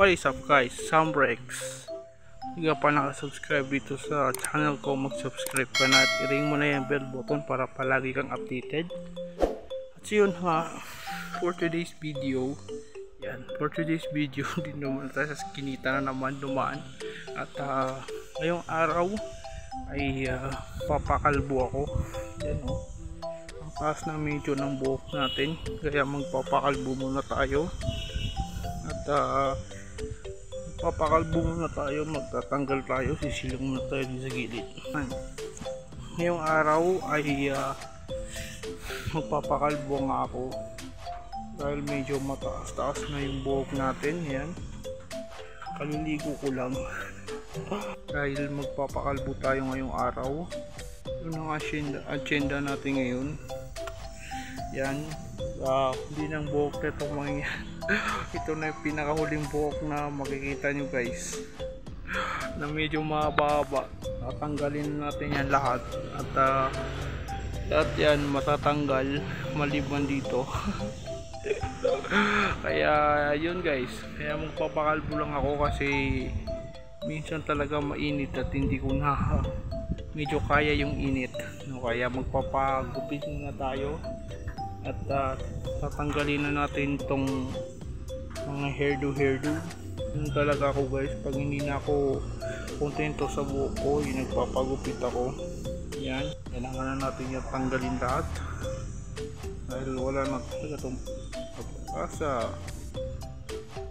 What is up guys, Sambrex. Hindi ka pa nakasubscribe dito sa channel ko, mag-subscribe ka na at i-ring mo na yung bell button para palagi kang updated. At so yun ha, for today's video, din naman tayo sa kinita na naman dumaan. At ngayong araw ay papakalbo ako. Yan o, ang taas na medyo ng buhok natin, kaya magpapakalbo muna tayo. At papakalbo muna tayo, magtatanggal tayo, sisilong muna tayo sa gilid. Ngayong araw ay magpapakalbo nga ako dahil medyo mataas-taas na yung buhok natin. Yan, kaliligo ko lang dahil magpapakalbo tayo ngayong araw. Yun ang agenda natin ngayon. Yan, hindi ng buhok na ito mangyayari. Ito na yung pinakahuling buhok na makikita nyo guys, na medyo mahaba. Tatanggalin natin yan lahat. At lahat yan matatanggal maliban dito. Kaya yun guys, kaya magpapakalbo lang ako kasi minsan talaga mainit at hindi ko na medyo kaya yung init, no? Kaya magpapagupit na tayo at tatanggalin na natin tong mga hairdo. Yun talaga ako guys, pag hindi na ako kontento sa buhok ko, yung nagpapagupit ako. Yan, kailangan na natin yung tanggalin lahat dahil wala na talaga itong pagkakasa.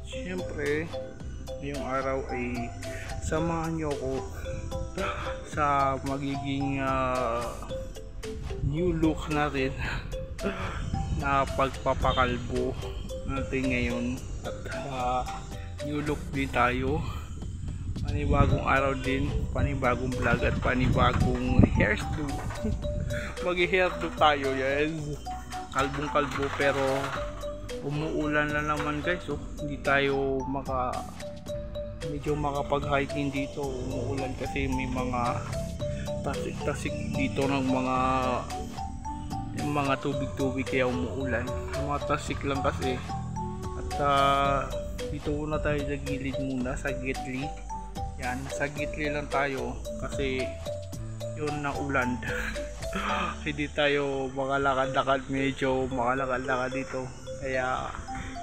Siyempre ngayong araw ay samahan nyo ako sa magiging new look natin na pagpapakalbo natin ngayon. At new look din tayo, panibagong araw din, panibagong vlog at panibagong hairdo. Mag-hairdo tayo, yes, kalbong kalbo, pero umuulan na naman guys. So hindi tayo medyo makapag-hiking dito, umuulan kasi may mga tasik-tasik dito ng mga tubig-tubig, kaya umuulan. Mga tasik lang kasi. At dito muna tayo sa gilid muna, sa gitli. Yan, sa gitli lang tayo kasi yun na ulan. Hindi tayo makalakad-lakad, medyo makalakad-lakad dito. Kaya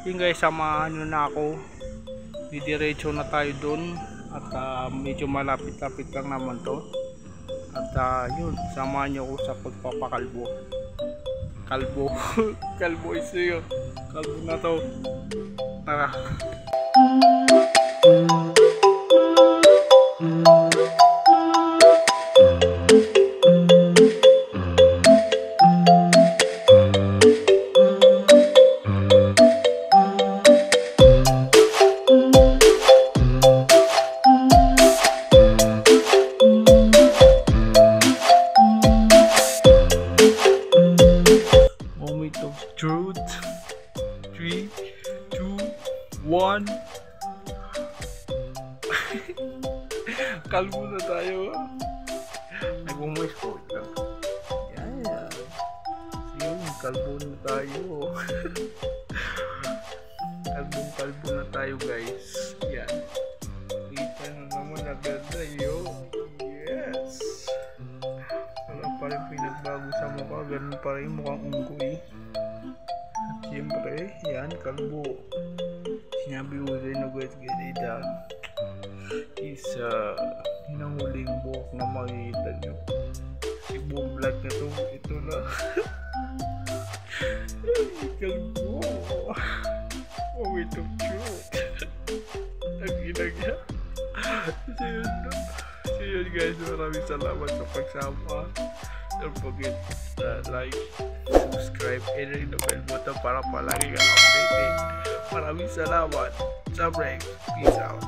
yun guys, samahan nyo na ako. Didiretso na tayo dun. At medyo malapit-lapit lang naman to. At yun, samahan nyo ako sa pagpapakalbo. Kalbo is yun. Kalbo na to. Tara. Moment of truth. 3, 2, 1. Kalbo na tayo. Nag-moist ko lang. Yan. Yun, kalbo na tayo. Kalbo na tayo guys. Yan. Kita na naman agad yun. Yes. Wala pa rin pinagbago sa mukha. Ganun pa rin mukhang unggoy. At siyempre, yan, kalbo. Sinabi ko sa inyo guys, ganito is hinahuling buhok na makikita nyo. Si buong vlog na to, ito na. Kalbo. Oh, ito cute. Ang ginagya. So yun guys, maraming salamat sa pagsama. Don't forget like, subscribe, and ring the bell button para palagi kang updated. Maraming salamat. Sambrex, peace out.